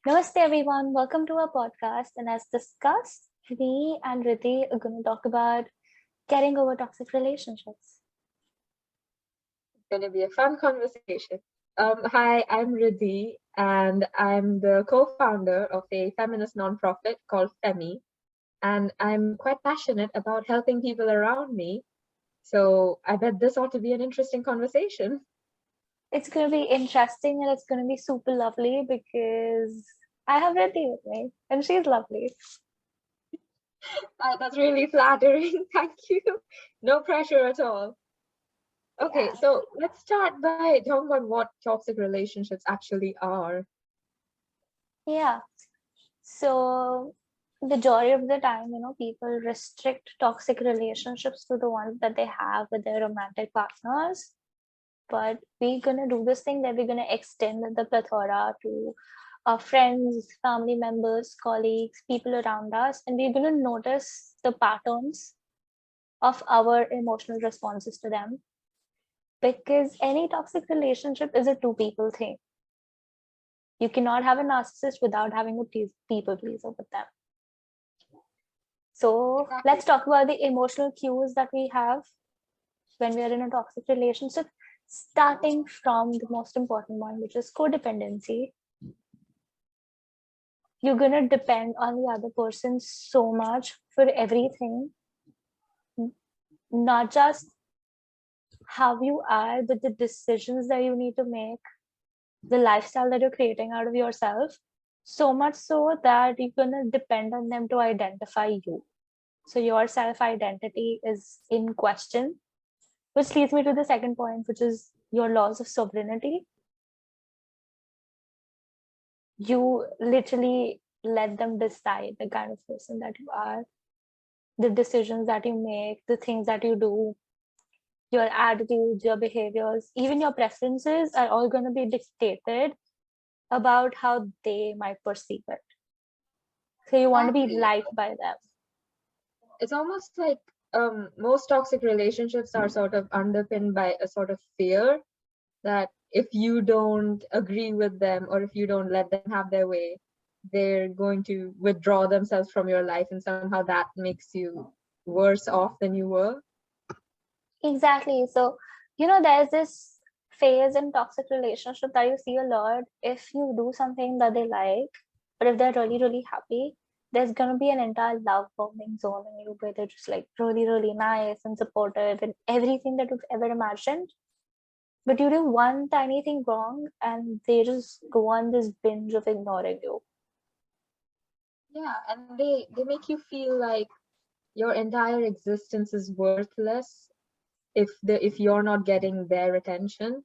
Namaste everyone, welcome to our podcast. And as discussed, me and Ridhi are going to talk about getting over toxic relationships. It's going to be a fun conversation. Hi, I'm Ridhi, and I'm the co-founder of a feminist nonprofit called Femi, and I'm quite passionate about helping people around me. So I bet this ought to be an interesting conversation. It's going to be interesting and it's going to be super lovely because I have Ridhi with me and she's lovely. That's really flattering. Thank you. No pressure at all. Okay, Yeah. so let's start by talking about what toxic relationships actually are. Yeah. So, majority of the time, people restrict toxic relationships to the ones that they have with their romantic partners. But we're going to do this thing that we're going to extend the plethora to our friends, family members, colleagues, people around us, and we're going to notice the patterns of our emotional responses to them. Because any toxic relationship is a two people thing. You cannot have a narcissist without having a people pleaser with them. So Exactly. let's talk about the emotional cues that we have when we are in a toxic relationship, starting from the most important one, which is codependency. You're going to depend on the other person so much for everything, not just how you are, but the decisions that you need to make, the lifestyle that you're creating out of yourself, so much so that you're going to depend on them to identify you. So your self identity is in question, which leads me to the second point, which is your loss of sovereignty. You literally let them decide the kind of person that you are, the decisions that you make, the things that you do, your attitudes, your behaviors, even your preferences are all going to be dictated about how they might perceive it. So you want to be Exactly. liked by them. It's almost like most toxic relationships are sort of underpinned by a sort of fear that if you don't agree with them or if you don't let them have their way, they're going to withdraw themselves from your life, and somehow that makes you worse off than you were. Exactly. So, there's this phase in toxic relationship that you see a lot. If you do something that they like, but if they're really, really happy, there's gonna be an entire love bombing zone in you where they're just like really, really nice and supportive and everything that you've ever imagined. But you do one tiny thing wrong and they just go on this binge of ignoring you. Yeah, and they make you feel like your entire existence is worthless if you're not getting their attention,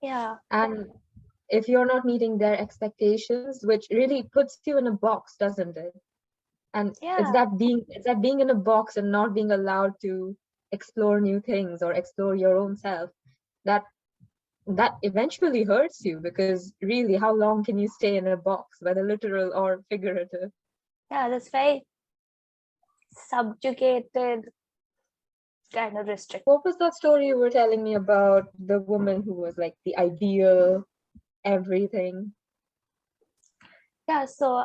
Yeah. and if you're not meeting their expectations, which really puts you in a box, doesn't it? And Yeah. it's that being in a box and not being allowed to explore new things or explore your own self, that that eventually hurts you, because really, how long can you stay in a box, whether literal or figurative? Yeah, that's very subjugated, kind of restricted. What was that story you were telling me about the woman who was like the ideal everything? Yeah, so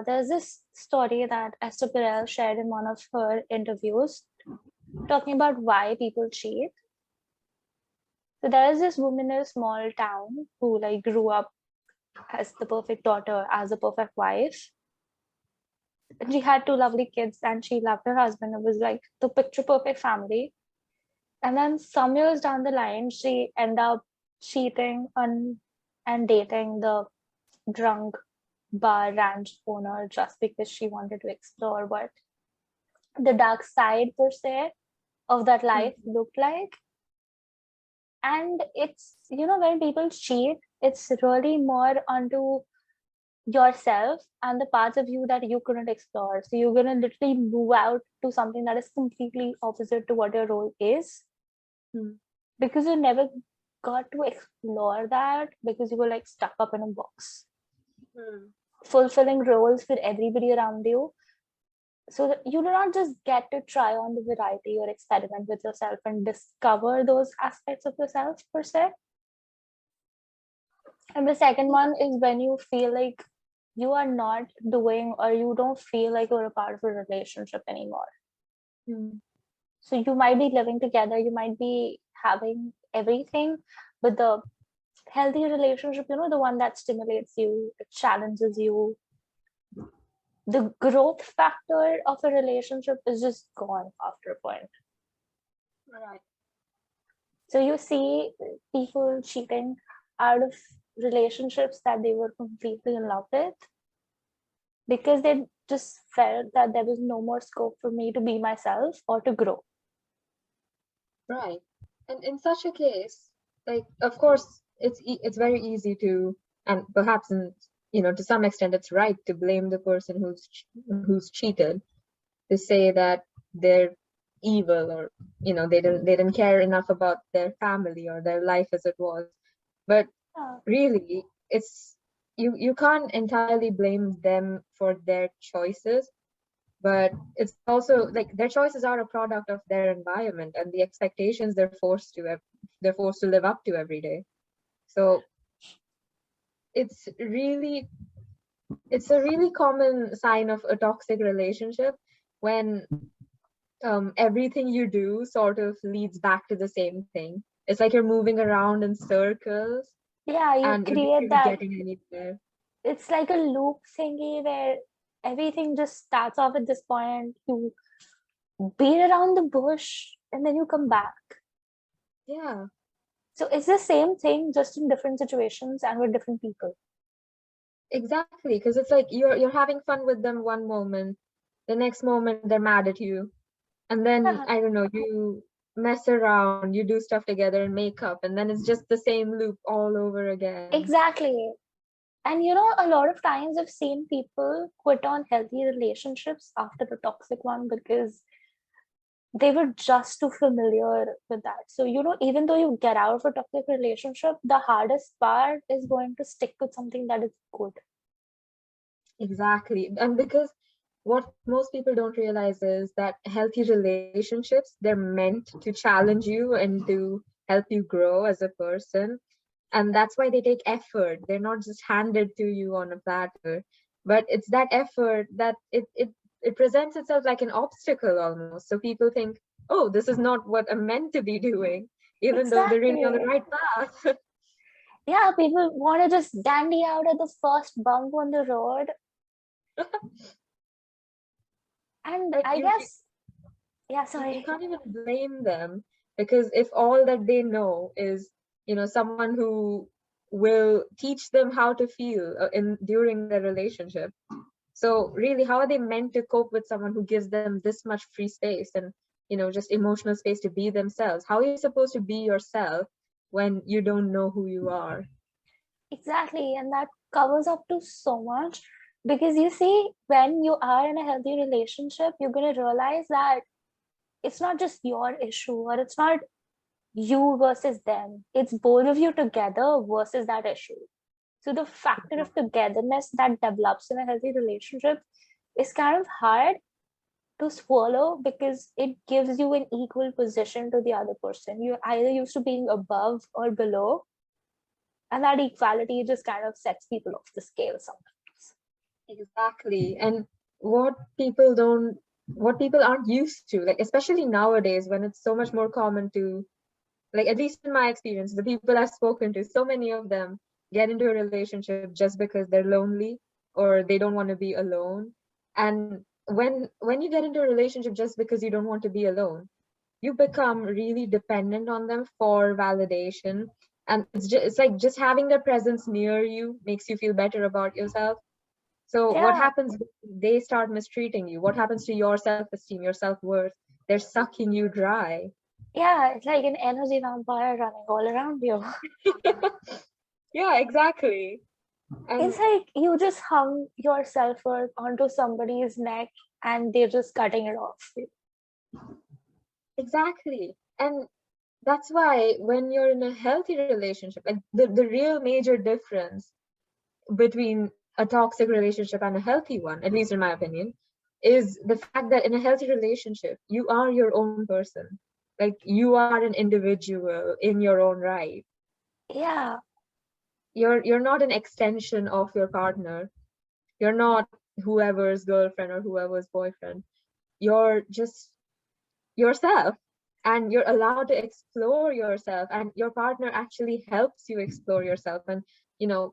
there's this story that Esther Perel shared in one of her interviews talking about why people cheat. So there is this woman in a small town who like grew up as the perfect daughter, as a perfect wife. And she had two lovely kids and she loved her husband. It was like the picture perfect family. And then some years down the line, she ended up cheating on and dating the drunk bar ranch owner just because she wanted to explore what the dark side per se of that life Mhm. looked like. And it's, when people cheat, it's really more onto yourself and the parts of you that you couldn't explore. So you're gonna literally move out to something that is completely opposite to what your role is, Mhm. because you never got to explore that because you were like stuck up in a box, Mhm. fulfilling roles for everybody around you. So that you do not just get to try on the variety or experiment with yourself and discover those aspects of yourself per se. And the second Yeah. one is when you feel like you are not doing, or you don't feel like you're a part of a relationship anymore. So you might be living together, you might be having everything, but the healthy relationship, the one that stimulates you, it challenges you, the growth factor of a relationship is just gone after a point. Right. So you see people cheating out of relationships that they were completely in love with, because they just felt that there was no more scope for me to be myself or to grow. Right. And in such a case, like, of course, it's very easy to, and perhaps to some extent, it's right to blame the person who's cheated, to say that they're evil, or they didn't care enough about their family or their life as it was. But really, it's you can't entirely blame them for their choices, but it's also like their choices are a product of their environment and the expectations they're forced to live up to every day. So it's a really common sign of a toxic relationship when everything you do sort of leads back to the same thing. It's like you're moving around in circles Yeah, you and you're not create really that. getting anywhere. It's like a loop thingy where everything just starts off at this point. You beat around the bush and then you come back. Yeah, So it's the same thing, just in different situations and with different people. exactly. Because it's like you're having fun with them one moment, the next moment they're mad at you, and then Yeah, I don't know, you mess around, you do stuff together and make up, and then it's just the same loop all over again. exactly. And a lot of times I've seen people quit on healthy relationships after the toxic one because they were just too familiar with that. So, even though you get out of a toxic relationship, the hardest part is going to stick with something that is good. Exactly. And because what most people don't realize is that healthy relationships, they're meant to challenge you and to help you grow as a person. And that's why they take effort. They're not just handed to you on a platter, but it's that effort that it presents itself like an obstacle almost. So people think, oh, this is not what I'm meant to be doing, even though they're really on the Exactly. right path. Yeah, people want to just dandy out at the first bump on the road. And But I you guess, yeah, you sorry. can't even blame them, because if all that they know is someone who will teach them how to feel in during their relationship, so really how are they meant to cope with someone who gives them this much free space and just emotional space to be themselves? How are you supposed to be yourself when you don't know who you are? Exactly. And that covers up to so much, because you see, when you are in a healthy relationship, you're going to realize that it's not just your issue, or it's not you versus them. It's both of you together versus that issue. So the factor of togetherness that develops in a healthy relationship is kind of hard to swallow, because it gives you an equal position to the other person. You're either used to being above or below, and that equality just kind of sets people off the scale sometimes. Exactly. And what people aren't used to, like especially nowadays when it's so much more common to, like at least in my experience, the people I've spoken to, so many of them get into a relationship just because they're lonely or they don't want to be alone. And when you get into a relationship just because you don't want to be alone, you become really dependent on them for validation. And it's like just having their presence near you makes you feel better about yourself. So what Yeah, happens when they start mistreating you? What happens to your self-esteem, your self-worth? They're sucking you dry. yeah, it's like an energy vampire running all around you. Yeah, exactly. It's And like you just hung your self-worth onto somebody's neck and they're just cutting it off. exactly. And that's why when you're in a healthy relationship, like the real major difference between a toxic relationship and a healthy one, at least in my opinion, is the fact that in a healthy relationship, you are your own person. Like you are an individual in your own right. Yeah, You're not an extension of your partner. You're not whoever's girlfriend or whoever's boyfriend. You're just yourself, and you're allowed to explore yourself, and your partner actually helps you explore yourself and,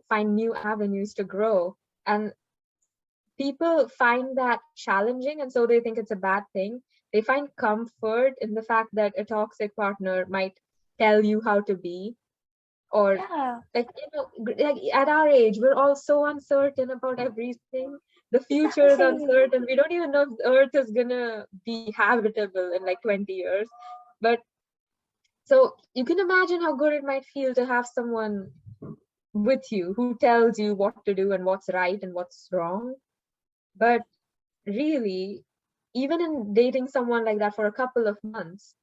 find new avenues to grow. And people find that challenging, and so they think it's a bad thing. They find comfort in the fact that a toxic partner might tell you how to be, or Yeah, like, like at our age, we're all so uncertain about everything. The future is exactly. uncertain. We don't even know if the earth is gonna be habitable in like 20 years. But so you can imagine how good it might feel to have someone with you who tells you what to do and what's right and what's wrong. But really, even in dating someone like that for a couple of months,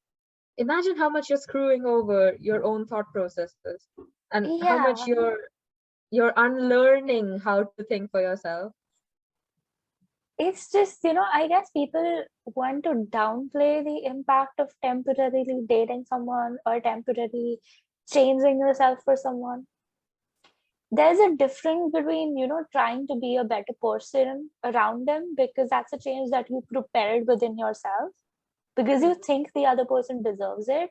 imagine how much you're screwing over your own thought processes, and how much Yeah, you're unlearning how to think for yourself. it's just, I guess people want to downplay the impact of temporarily dating someone or temporarily changing yourself for someone. There's a difference between, trying to be a better person around them because that's a change that you prepared within yourself because you think the other person deserves it,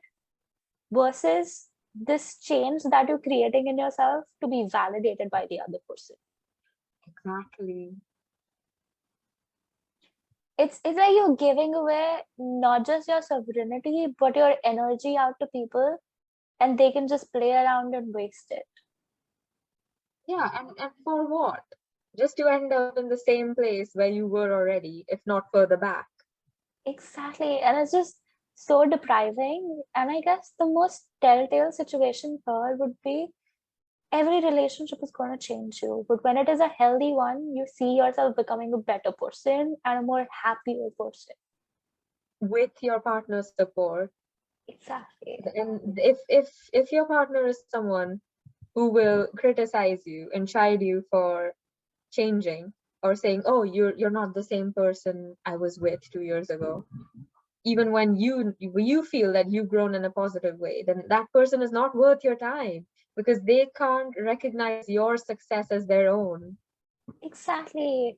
versus this change that you're creating in yourself to be validated by the other person. Exactly. It's like you're giving away not just your sovereignty but your energy out to people, and they can just play around and waste it. Yeah, and for what? Just to end up in the same place where you were already, if not further back. Exactly, and it's just so depriving. And I guess the most telltale situation here would be every relationship is going to change you, but when it is a healthy one, you see yourself becoming a better person and a more happier person. With your partner's support. Exactly. And if your partner is someone who will criticize you and chide you for changing, or saying, oh, you're not the same person I was with 2 years ago, even when you feel that you've grown in a positive way, then that person is not worth your time, because they can't recognize your success as their own. Exactly.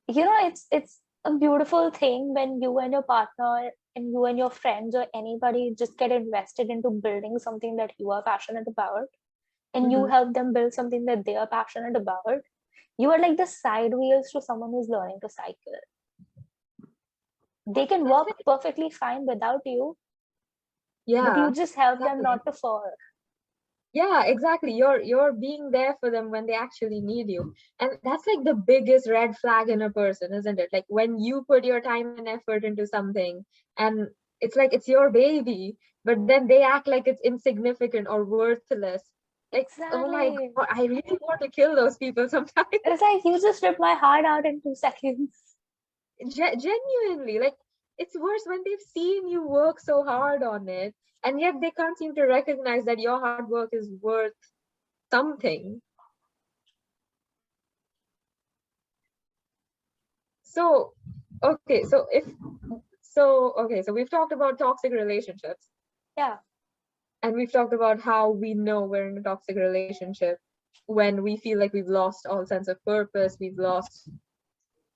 It's a beautiful thing when you and your partner and you and your friends or anybody just get invested into building something that you are passionate about, and you Mhm. help them build something that they are passionate about. You are like the side wheels to someone who's learning to cycle. They can That's work like, perfectly fine without you, but you yeah, just help them exactly. not to fall. Yeah, exactly. You're being there for them when they actually need you. And that's like the biggest red flag in a person, isn't it? Like when you put your time and effort into something, and it's like it's your baby, but then they act like it's insignificant or worthless. Like, oh my Exactly. God, I really want to kill those people sometimes. It's like you just ripped my heart out in 2 seconds. Genuinely, like it's worse when they've seen you work so hard on it, and yet they can't seem to recognize that your hard work is worth something. So, okay, so we've talked about toxic relationships, Yeah, and we've talked about how we know we're in a toxic relationship when we feel like we've lost all sense of purpose, we've lost,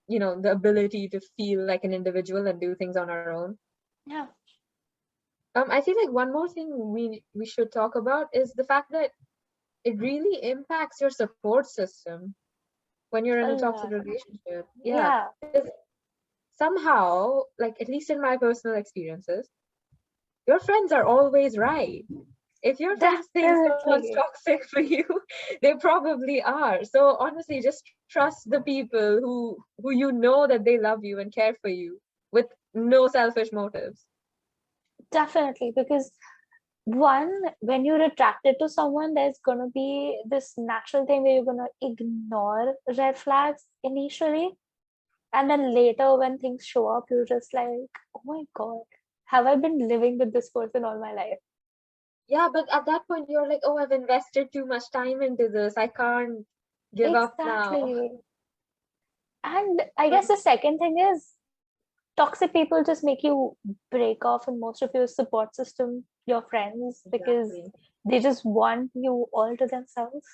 the ability to feel like an individual and do things on our own. yeah, I feel like one more thing we should talk about is the fact that it really impacts your support system when you're in a a toxic lot. relationship. Yeah, Yeah, because somehow, like at least in my personal experiences, your friends are always right. If your friends think someone's definitely. toxic for you, they probably are. So honestly, just trust the people who you know that they love you and care for you with no selfish motives. Definitely. Because one, when you're attracted to someone, there's going to be this natural thing where you're going to ignore red flags initially. And then later, when things show up, you're just like, oh my God, have I been living with this person all my life? Yeah, but at that point you're like, oh, I've invested too much time into this. I can't give up now. Exactly. And I guess the second thing is toxic people just make you break off in most of your support system, your friends, because Exactly. they just want you all to themselves.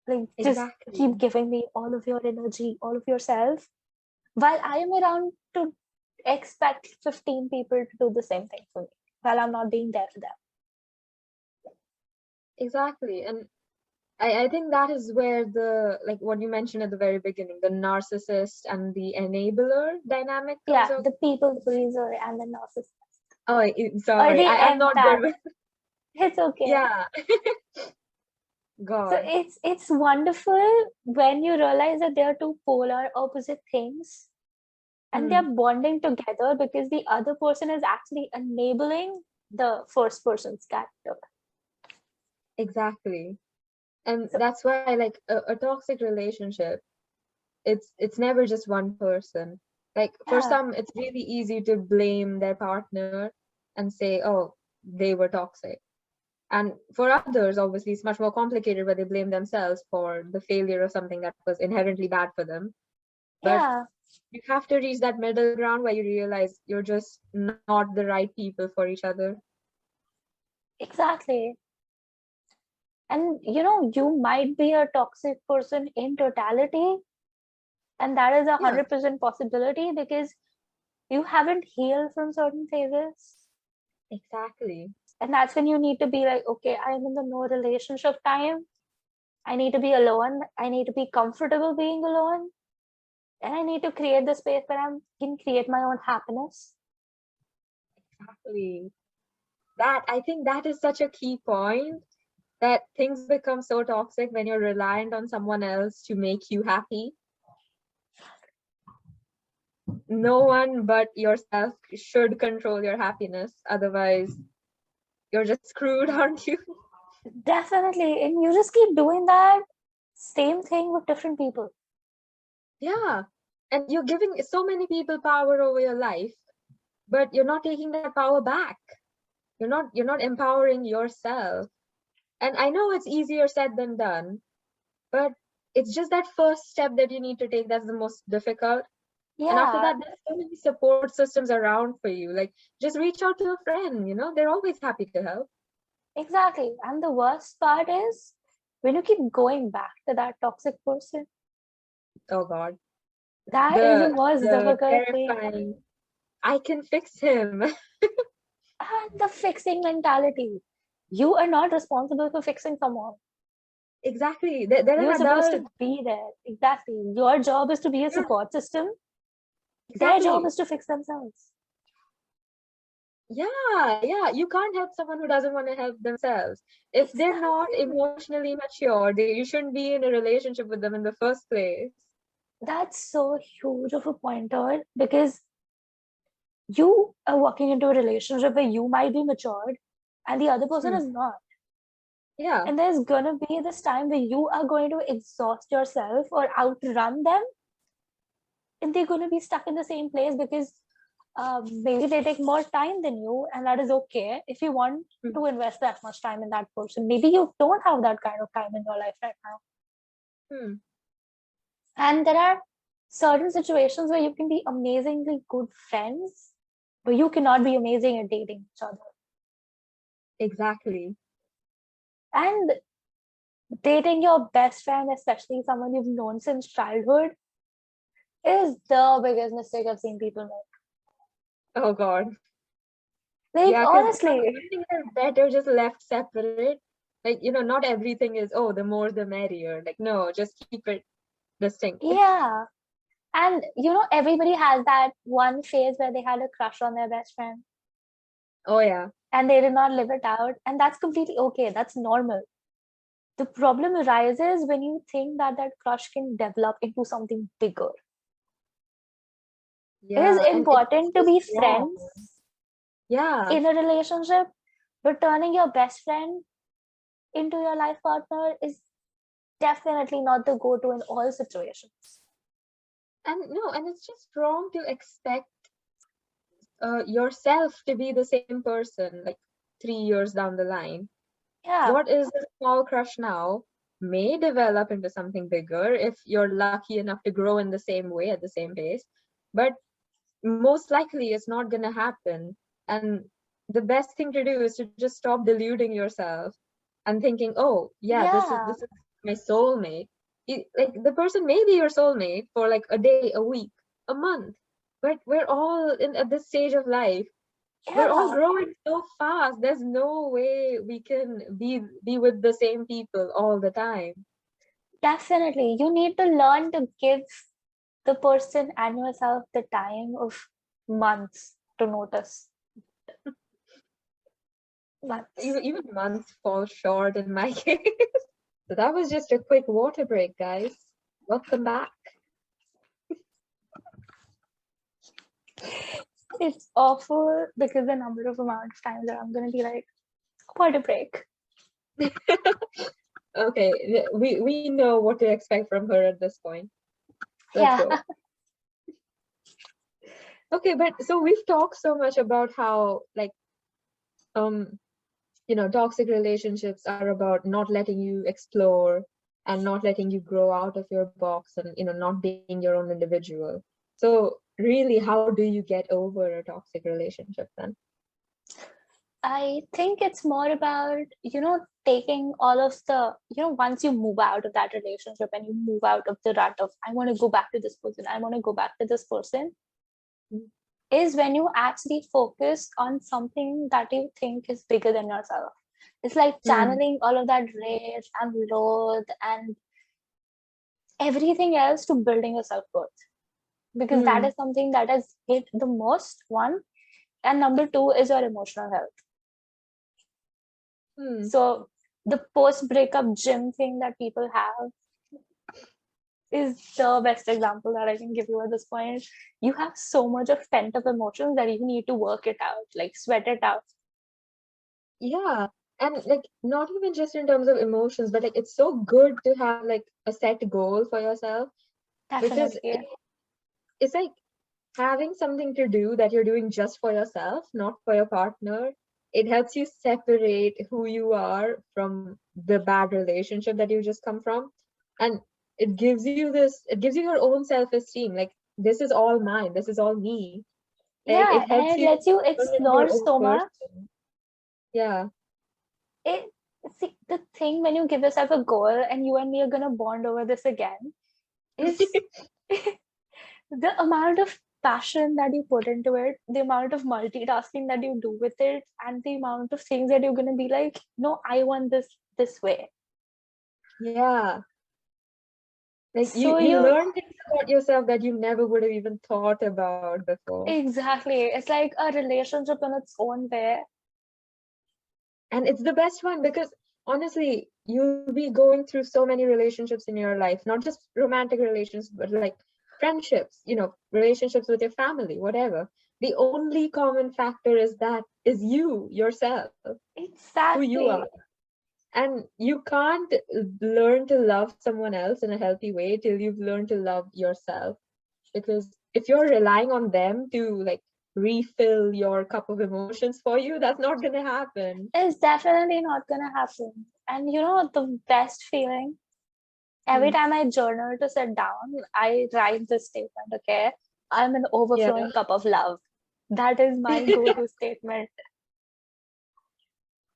Like, just Exactly. keep giving me all of your energy, all of yourself, while I am around to expect 15 people to do the same thing for me while I'm not being there for them. Exactly. And I think that is where the, like what you mentioned at the very beginning, the narcissist and the enabler dynamic comes Yeah, up. the people pleaser and the narcissist. Oh, Or sorry, the I'm not good empath. with, It's okay. yeah, So God. it's wonderful when you realize that they are two polar opposite things and Hmm, they're bonding together because the other person is actually enabling the first person's character. exactly. And So that's why, like, a toxic relationship, it's never just one person. Like, for yeah, some, it's really easy to blame their partner and say, oh, they were toxic. And for others, obviously, it's much more complicated where they blame themselves for the failure of something that was inherently bad for them. But yeah, you have to reach that middle ground where you realize you're just not the right people for each other. exactly. And you might be a toxic person in totality, and that is a Yeah, 100% possibility because you haven't healed from certain phases. exactly. And that's when you need to be like, okay, I'm in the no relationship time. I need to be alone. I need to be comfortable being alone. And I need to create the space where I can create my own happiness. Exactly. That, I think that is such a key point, that things become so toxic when you're reliant on someone else to make you happy. No one but yourself should control your happiness. Otherwise, you're just screwed, aren't you? Definitely. And you just keep doing that same thing with different people. Yeah. And you're giving so many people power over your life, but you're not taking that power back. You're not empowering yourself. And I know it's easier said than done, but it's just that first step that you need to take that's the most difficult. And after Yeah, that, there's so many support systems around for you. Like, just reach out to a friend, they're always happy to help. exactly. And the worst part is when you keep going back to that toxic person, Oh God. that is the The most the difficult thing. terrifying, I can fix him. And the fixing mentality. You are not responsible for fixing someone. Exactly. They're You're an supposed adult. to be there. Exactly. Your job is to be a Yeah, support system. Their job exactly. is to fix themselves. Yeah. You can't help someone who doesn't want to help themselves. If they're not Exactly. emotionally mature, you shouldn't be in a relationship with them in the first place. That's so huge of a pointer because you are walking into a relationship where you might be matured and the other person Hmm. is not. Yeah. And there's gonna be this time where you are going to exhaust yourself or outrun them, and they're gonna be stuck in the same place because maybe they take more time than you, and that is okay if you want Hmm. to invest that much time in that person. Maybe you don't have that kind of time in your life right now. Hmm. And there are certain situations where you can be amazingly good friends, but you cannot be amazing at dating each other. Exactly. And dating your best friend, especially someone you've known since childhood, is the biggest mistake I've seen people Oh God. make. Like, Yeah, because honestly, I think they're better just left separate. Like, not everything is, oh, the more the merrier. Like, no, just keep it distinct. yeah. And everybody has that one phase where they had a crush on their best friend Oh yeah. and they did not live it out. And that's completely okay. That's normal. The problem arises when you think that that crush can develop into something bigger. It is Yeah. And it's important to be just wrong. friends Yeah. in a relationship, but turning your best friend into your life partner is definitely not the go to in all situations. And no, and it's just wrong to expect yourself to be the same person like 3 years down the line. Yeah, What is a small crush now may develop into something bigger if you're lucky enough to grow in the same way at the same pace. But most likely it's not going to happen. And the best thing to do is to just stop deluding yourself and thinking, oh yeah, this is yeah. this is my soulmate. Like the person may be your soulmate for like a day, a week, a month, but we're all in at this stage of life. We're all Yeah, growing so fast. There's no way we can be with the same people all the time. definitely. You need to learn to give the person and yourself the time of months to notice. Months. Even months fall short in my case. So that was just a quick water break, guys. Welcome back. It's awful because the number of amount of times that I'm gonna be like, what a break. Okay, we know what to expect from her at this point. Let's Yeah. go. Okay, but so we've talked so much about how like um toxic relationships are about not letting you explore and not letting you grow out of your box and not being your own individual. So really, how do you get over a toxic relationship then? I think it's more about, taking all of the, once you move out of that relationship and you move out of the rut of, I want to go back to this person, I want to go back to this person, Mm. is when you actually focus on something that you think is bigger than yourself. It's like Mm. channeling all of that rage and loathe and everything else to building your self worth. Because that Mm. is something that has hit the most, one. And number two is your emotional health. Mm. So the post breakup gym thing that people have is the best example that I can give you at this point. You have so much of pent up emotions that you need to work it out, like sweat it out. Yeah, and like not even just in terms of emotions, but like it's so good to have like a set goal for yourself, because Definitely. it's like having something to do that you're doing just for yourself, not for your partner. It helps you separate who you are from the bad relationship that you just come from. And it gives you your own self-esteem. Like, this is all mine, this is all me. Like, Yeah, it helps and it you lets you turn into your explore own so much. person. Yeah. It See, the thing when you give yourself a goal and you and me are gonna bond over this again is the amount of passion that you put into it, the amount of multitasking that you do with it, and the amount of things that you're gonna be like, no, I want this way. Yeah. Like So you you learn things about yourself that you never would have even thought about before. exactly, it's like a relationship in its own way. And it's the best one because honestly, you'll be going through so many relationships in your life, not just romantic relations, but like friendships, relationships with your family, whatever. The only common factor is you, yourself, who you are. Exactly. And you can't learn to love someone else in a healthy way till you've learned to love yourself. Because if you're relying on them to like refill your cup of emotions for you, that's not going to happen. It's definitely not gonna happen. And the best feeling, every Hmm. time I journal to sit down, I write this statement, okay? I'm an Yeah. overflowing cup of love. That is my go-to statement.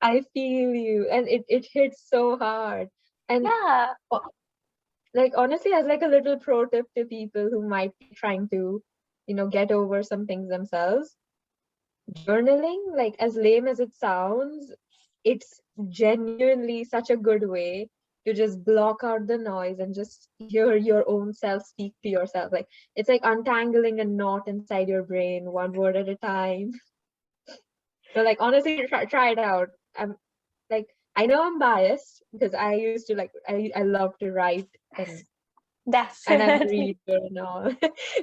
I feel you, and it hits so hard. And Yeah, like honestly, as like a little pro tip to people who might be trying to, get over some things themselves, journaling, like as lame as it sounds, it's genuinely such a good way to just block out the noise and just hear your own self speak to yourself. Like it's like untangling a knot inside your brain, one word at a time. So like honestly, try it out. Like, I know I'm biased because I used to like I love to write and I've definitely. read and all.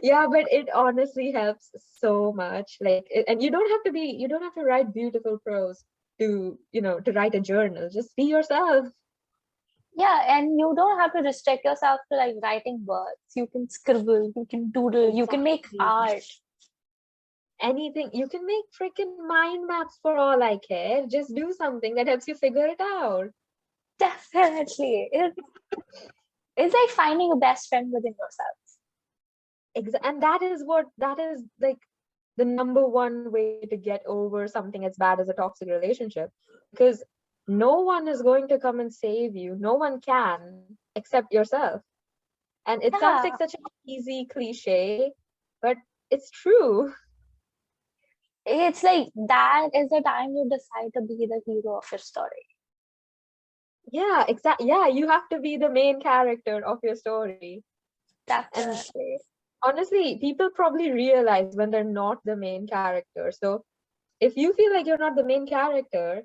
Yeah, but it honestly helps so much. Like, and you don't have to write beautiful prose to write a journal. Just be yourself. Yeah, and you don't have to restrict yourself to like writing words. You can scribble, you can doodle, you can make Exactly. art. Anything. You can make freaking mind maps for all I care. Just do something that helps you figure it out. Definitely. It's like finding a best friend within yourself. And that is like the number one way to get over something as bad as a toxic relationship, because no one is going to come and save you. No one can except yourself. And it sounds like Yeah, such an easy cliche, but it's true. it's like that is the time you decide to be the hero of your story. Yeah, exactly. Yeah, you have to be the main character of your story. And Definitely. honestly, people probably realize when they're not the main character. So if you feel like you're not the main character,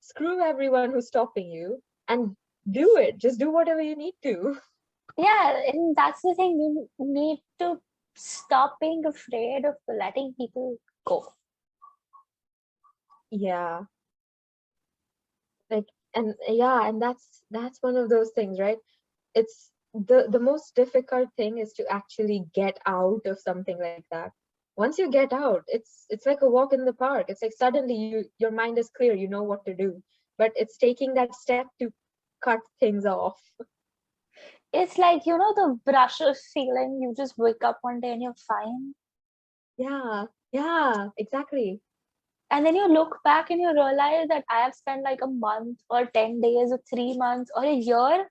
screw everyone who's stopping you and do it. Just do whatever you need to. Yeah, and that's the thing. You need to stop being afraid of letting people go. Yeah. Like, and yeah, and that's one of those things, right? It's the most difficult thing is to actually get out of something like that. Once you get out, it's like a walk in the park. It's like suddenly your mind is clear, you know what to do. But it's taking that step to cut things off. It's like, the brushes feeling. You just wake up one day and you're fine. Yeah, exactly. And then you look back and you realize that I have spent like a month or 10 days or 3 months or a year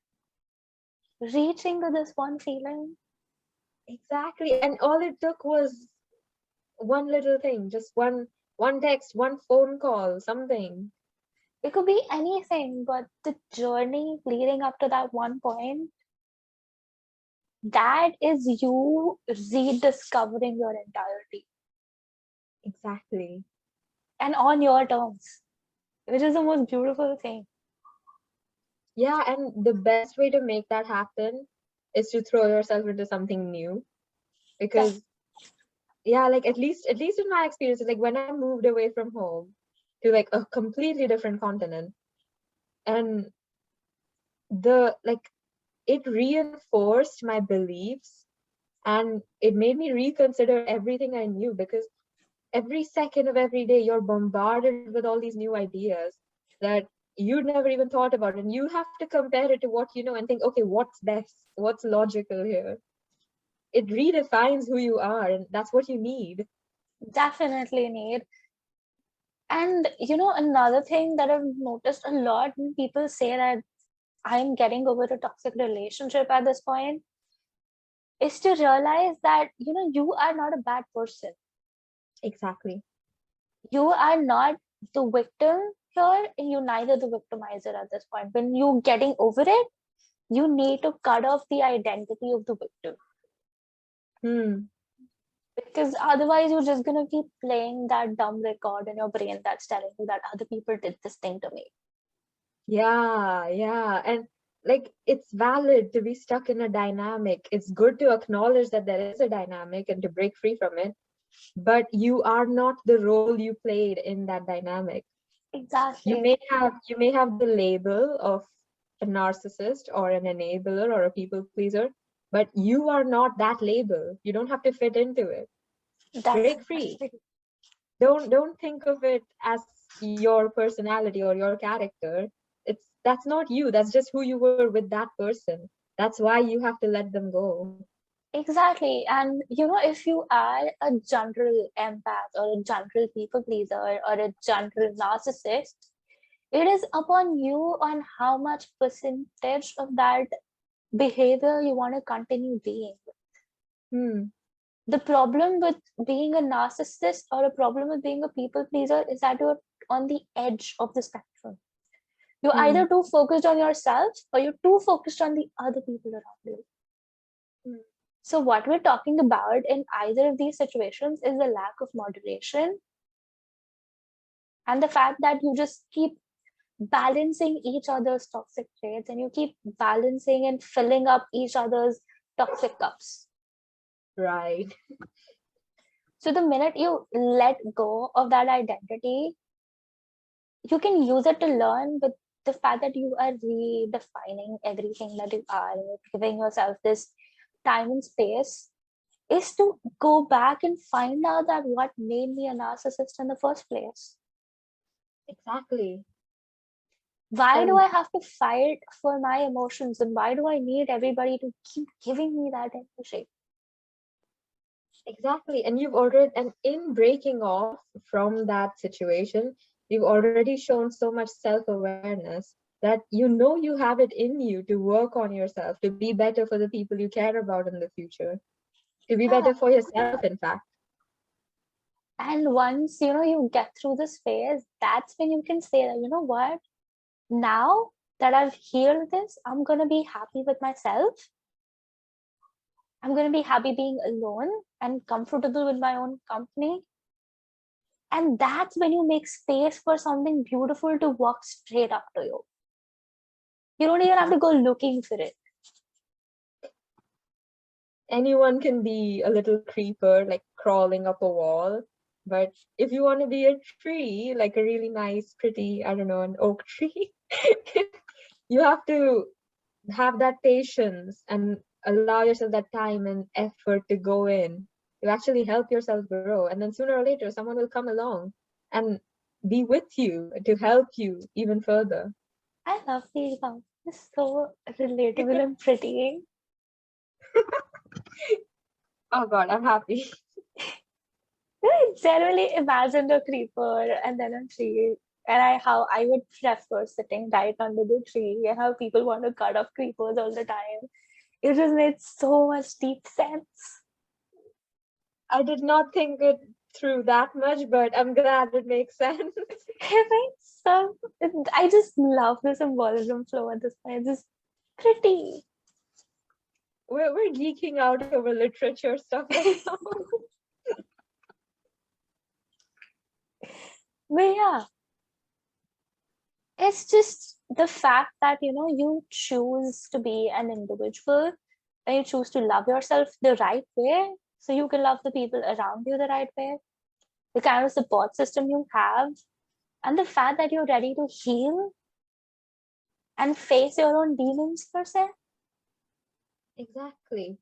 reaching to this one feeling. Exactly. And all it took was one little thing, just one text, one phone call, something. It could be anything, but the journey leading up to that one point, that is you rediscovering your entirety Exactly. and on your terms, which is the most beautiful thing. Yeah, and the best way to make that happen is to throw yourself into something new. Def- Because yeah, like at least in my experience, like when I moved away from home to like a completely different continent, and the like it reinforced my beliefs and it made me reconsider everything I knew, because every second of every day you're bombarded with all these new ideas that you'd never even thought about, and you have to compare it to what you know and think, okay, what's best, what's logical here. It redefines who you are, and that's what you need. Definitely need. And another thing that I've noticed a lot when people say that I'm getting over a toxic relationship at this point is to realize that you are not a bad person. Exactly. You are not the victim here, and you're neither the victimizer at this point. When you getting over it, you need to cut off the identity of the victim, Hmm. because otherwise you're just gonna keep playing that dumb record in your brain that's telling you that other people did this thing to me. Yeah, and like it's valid to be stuck in a dynamic. It's good to acknowledge that there is a dynamic and to break free from it, but you are not the role you played in that dynamic. You Exactly. may have the label of a narcissist or an enabler or a people pleaser, but you are not that label. You don't have to fit into it. Break free. Definitely. Don't think of it as your personality or your character. That's not you. That's just who you were with that person. That's why you have to let them go. Exactly. And if you are a general empath or a general people pleaser or a general narcissist, it is upon you on how much percentage of that behavior you want to continue being. Hmm. The problem with being a narcissist or a problem with being a people pleaser is that you're on the edge of the spectrum. You're Hmm. either too focused on yourself or you're too focused on the other people around you. Hmm. So, what we're talking about in either of these situations is the lack of moderation and the fact that you just keep balancing each other's toxic traits and you keep balancing and filling up each other's toxic cups. Right. So, the minute you let go of that identity, you can use it to learn, but the fact that you are redefining everything that you are, and you're giving yourself this time and space, is to go back and find out that what made me a narcissist in the first place. Exactly. Why do And I have to fight for my emotions, and why do I need everybody to keep giving me that energy? exactly. And you've already, and in breaking off from that situation, you've already shown so much self-awareness that you have it in you to work on yourself, to be better for the people you care about in the future, to be Yeah. better for yourself, in fact. And once, you get through this phase, that's when you can say that, you know what? Now that I've healed this, I'm going to be happy with myself. I'm going to be happy being alone and comfortable with my own company. And that's when you make space for something beautiful to walk straight up to you. You don't even have to go looking for it. Anyone can be a little creeper, like crawling up a wall. But if you want to be a tree, like a really nice, pretty, I don't know, an oak tree, you have to have that patience and allow yourself that time and effort to go in to actually help yourself grow. And then sooner or later, someone will come along and be with you to help you even further. I love these songs. It's so relatable and pretty. Oh God, I'm happy. I generally imagined a creeper and then a tree, and how I would prefer sitting right under the tree, and how people want to cut off creepers all the time. It just made so much deep sense. I did not think it through that much, but I'm glad it makes sense. It makes some. I just love the symbolism flow at this point. It's just pretty. We're geeking out over literature stuff right now. But yeah, it's just the fact that you choose to be an individual and you choose to love yourself the right way so you can love the people around you the right way, the kind of support system you have, and the fact that you're ready to heal and face your own demons per se. Exactly.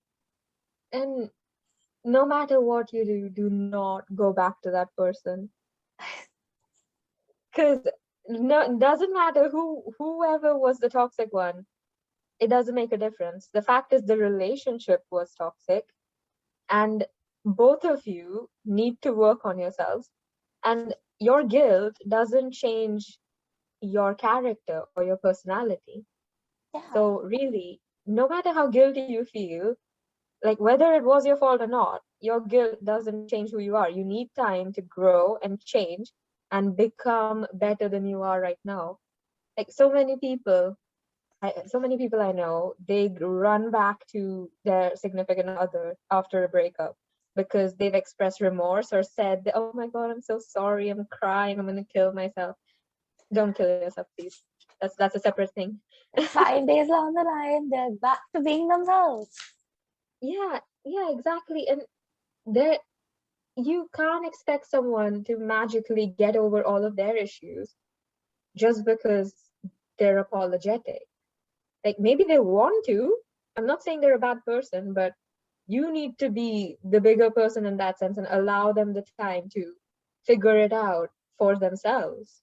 And no matter what you do, do not go back to that person. Because no, it doesn't matter whoever was the toxic one, it doesn't make a difference. The fact is the relationship was toxic, and both of you need to work on yourselves. And your guilt doesn't change your character or your personality. Yeah, So really, no matter how guilty you feel, like whether it was your fault or not, your guilt doesn't change who you are. You need time to grow and change and become better than you are right now. Like so many people I know, they run back to their significant other after a breakup because they've expressed remorse or said, "Oh my God, I'm so sorry. I'm crying. I'm gonna kill myself." Don't kill yourself, please. That's a separate thing. 5 days down the line they're back to being themselves. Yeah, exactly. And there you can't expect someone to magically get over all of their issues just because they're apologetic. Like maybe they want to. I'm not saying they're a bad person, but you need to be the bigger person in that sense and allow them the time to figure it out for themselves.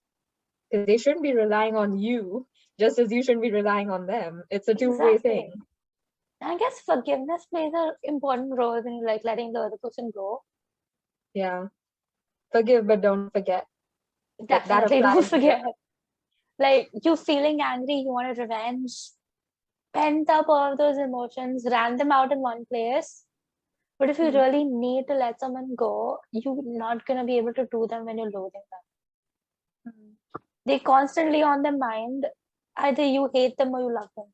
Because they shouldn't be relying on you just as you shouldn't be relying on them. It's a two-way thing. Exactly. I guess forgiveness plays an important role in like letting the other person go. Yeah. Forgive but don't forget. Like that Definitely don't applies here. forget. Like you feeling angry, you want revenge, pent up all of those emotions, ran them out in one place. But if you Mhm. really need to let someone go, you're not gonna be able to do them when you're loathing them. Mhm. They constantly on their mind. Either you hate them or you love them.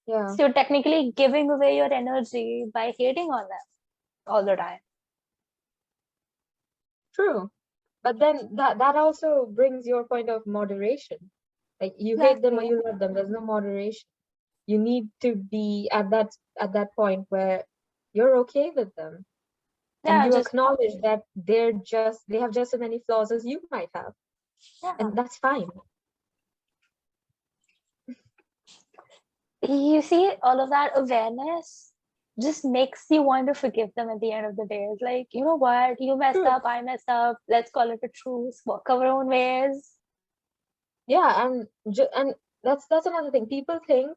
Yeah, So you're technically giving away your energy by hating on them all the time. true. But then that also brings your point of moderation. Like you hate them or Exactly. you love them. There's no moderation. You need to be at that point where you're okay with them and Yeah, you just acknowledge that they have just as many flaws as you might have, yeah. and that's fine. You see, all of that awareness just makes you want to forgive them at the end of the day. It's like, you know what, you messed True. up, I messed up, let's call it a truce, walk our own ways. Yeah, and that's another thing. People think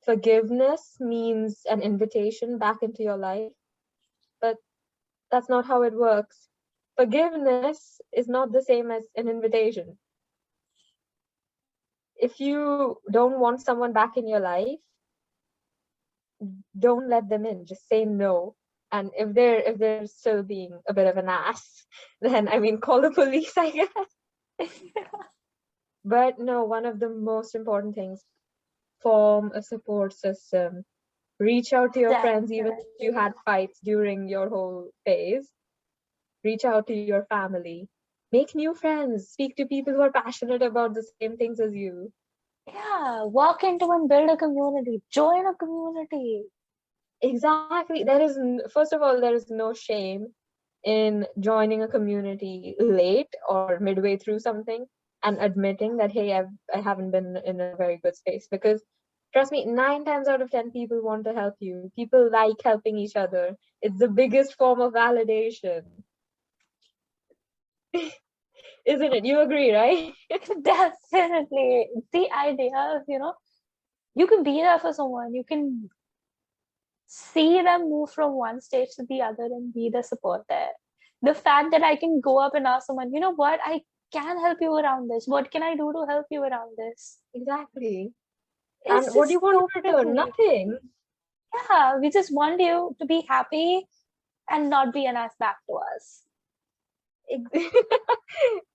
forgiveness means an invitation back into your life, but that's not how it works. forgiveness is not the same as an invitation. If you don't want someone back in your life, don't let them in. Just say no. And if they're still being a bit of an ass, then I mean, call the police, I guess. But no, one of the most important things: form a support system. Reach out to your friends, even if you had fights during your whole phase. Reach out to your family. Make new friends. Speak to people who are passionate about the same things as you. Yeah, walk into and build a community. Join a community. Exactly. First of all, there is no shame in joining a community late or midway through something and admitting that, hey, I haven't been in a very good space. Because trust me, 9 times out of 10 people want to help you. People like helping each other. It's the biggest form of validation. Isn't it? You agree, right? Definitely. The idea of, you can be there for someone. You can see them move from one stage to the other and be the support there. The fact that I can go up and ask someone, you know what, I can help you around this. What can I do to help you around this? Exactly. It's And what do you just want so in return? pretty. Nothing. Yeah, we just want you to be happy and not be an ass back to us.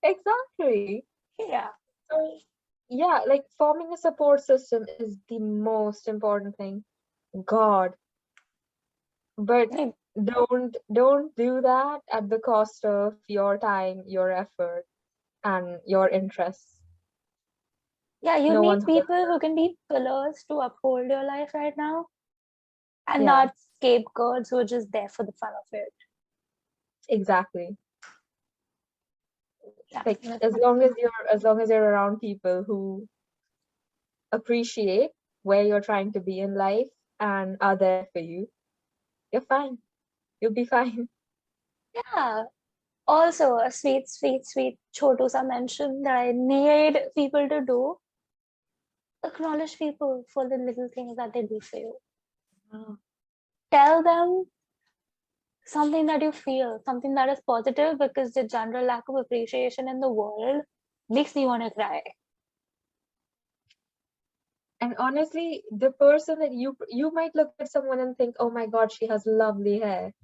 Exactly. Yeah. So, yeah, like forming a support system is the most important thing. God. But don't do that at the cost of your time, your effort, and your interests. Yeah, you No need one's gonna. people who can be pillars to uphold your life right now and Yeah, not scapegoats who are just there for the fun of it. exactly. Yeah. Like as long as you're around people who appreciate where you're trying to be in life and are there for you, you're fine. You'll be fine. Yeah. Also, a sweet, sweet, sweet Chotu sa mention that I need people to do: acknowledge people for the little things that they do for you. Oh. Tell them something that you feel, something that is positive, because the general lack of appreciation in the world makes me want to cry. And honestly, the person that you might look at someone and think, oh my God, she has lovely hair.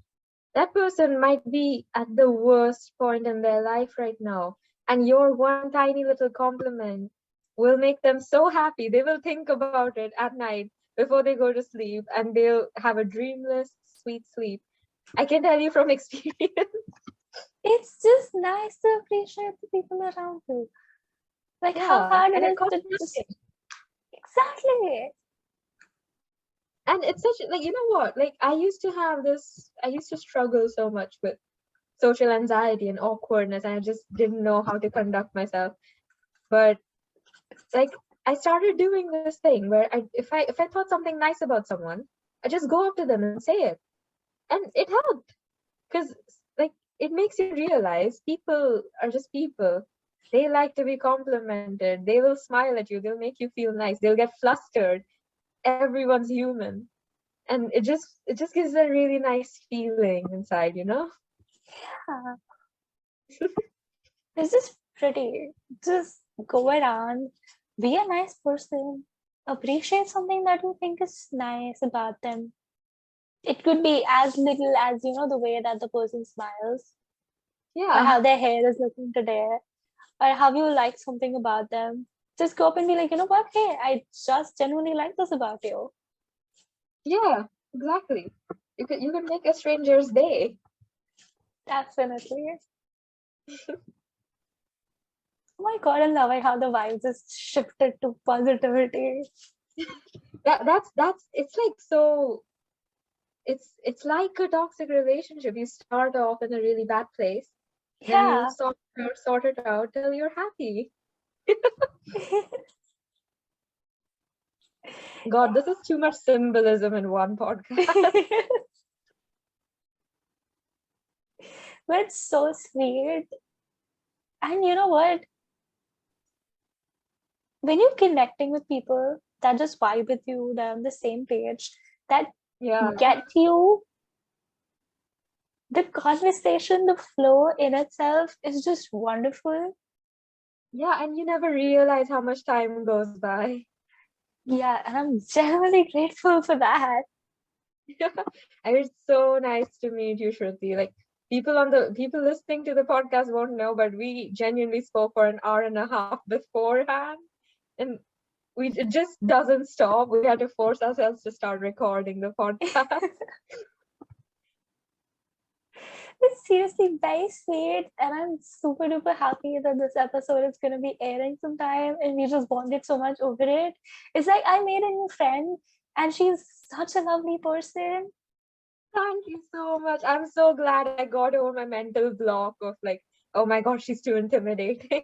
That person might be at the worst point in their life right now. And your one tiny little compliment will make them so happy. They will think about it at night before they go to sleep and they'll have a dreamless, sweet sleep. I can tell you from experience. It's just nice to appreciate the people around you. Like how Yeah. hard it And it is costs to just nothing. exactly. And it's such like, you know what? Like I used to struggle so much with social anxiety and awkwardness, and I just didn't know how to conduct myself. But like I started doing this thing where if I thought something nice about someone, I just go up to them and say it, and it helped because like it makes you realize people are just people. They like to be complimented. They will smile at you. They'll make you feel nice. They'll get flustered. Everyone's human, and it just gives a really nice feeling inside, you know. Yeah. It's just pretty. Just go around, be a nice person, appreciate something that you think is nice about them. It could be as little as, the way that the person smiles, or Yeah. how their hair is looking today, or how you like something about them. Just go up and be like, you know what? Hey, I just genuinely like this about you. Yeah, exactly. You can make a stranger's day. Definitely. Oh my god, I love it how the vibes just shifted to positivity. That's it's like so it's like a toxic relationship. You start off in a really bad place, then you Yeah. sort it out till you're happy. God, this is too much symbolism in one podcast. But it's so sweet. And you know what? When you're connecting with people that just vibe with you, they're on the same page, that Yeah. get you The conversation, the flow in itself is just wonderful. Yeah, and you never realize how much time goes by. Yeah, and I'm genuinely grateful for that. And it's so nice to meet you, Shruti. Like people listening to the podcast won't know, but we genuinely spoke for an hour and a half beforehand, and it just doesn't stop. We had to force ourselves to start recording the podcast. It's seriously very sweet, and I'm super duper happy that this episode is going to be airing sometime, and we just bonded so much over it. It's like I made a new friend, and she's such a lovely person. Thank you so much. I'm so glad I got over my mental block of like, oh my god, she's too intimidating.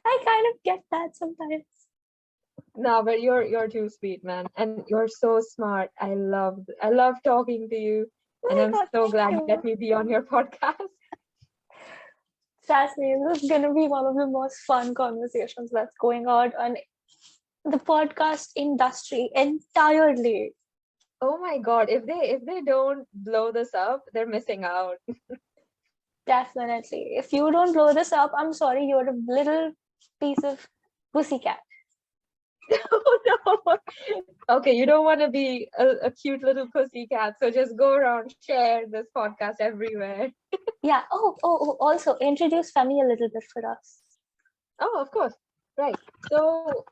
I kind of get that sometimes. No, but you're too sweet, man, and you're so smart. I love talking to you, Oh and my I'm god, so thank glad you let you. me be on your podcast. Trust me, this is going to be one of the most fun conversations that's going on the podcast industry entirely. Oh my god, if they don't blow this up, they're missing out. Definitely. If you don't blow this up, I'm sorry, you're a little piece of pussycat. Oh no. Okay, you don't want to be a cute little pussycat, so just go around, share this podcast everywhere. Yeah. Also introduce Femi a little bit for us. Oh, of course. Right. So,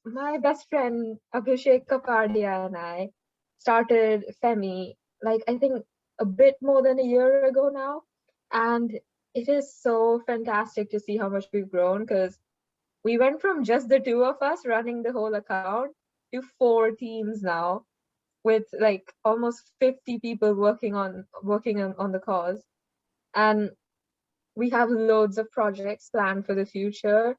my best friend Abhishek Kapadia and I started Femi, like I think a bit more than a year ago now, and it is so fantastic to see how much we've grown because we went from just the two of us running the whole account to four teams now, with like almost 50 people working on the cause, and we have loads of projects planned for the future,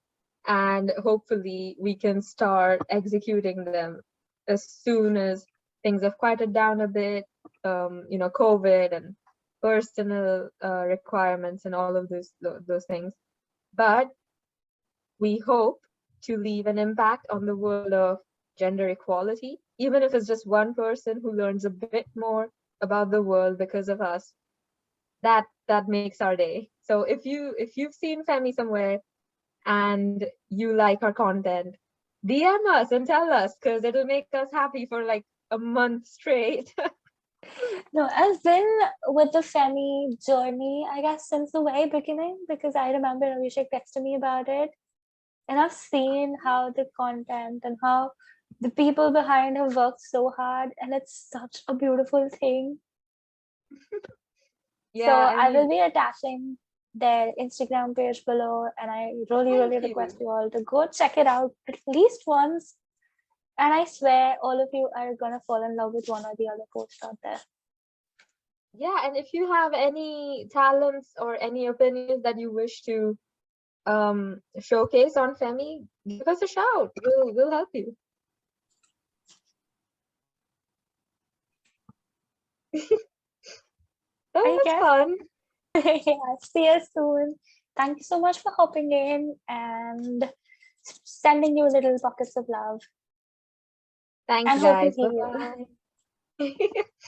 and hopefully we can start executing them as soon as things have quieted down a bit. COVID and personal requirements and all of those things, but we hope to leave an impact on the world of gender equality, even if it's just one person who learns a bit more about the world because of us. That makes our day. So if you've seen Femi somewhere and you like our content, DM us and tell us because it'll make us happy for like a month straight. No, I've been with the Femi journey, I guess, since the very beginning because I remember Abhishek texted me about it. And I've seen how the content and how the people behind have worked so hard, and it's such a beautiful thing. So Yeah, I I will mean, be attaching their Instagram page below, and I really, thank really request you. you all to go check it out at least once. And I swear all of you are gonna fall in love with one or the other post out there. Yeah, and if you have any talents or any opinions that you wish to showcase on Femi, give us a shout. We'll help you. That I was guess. fun. Yeah, see you soon. Thank you so much for hopping in and sending you little pockets of love. Thanks, And hope to guys. see Bye you. bye.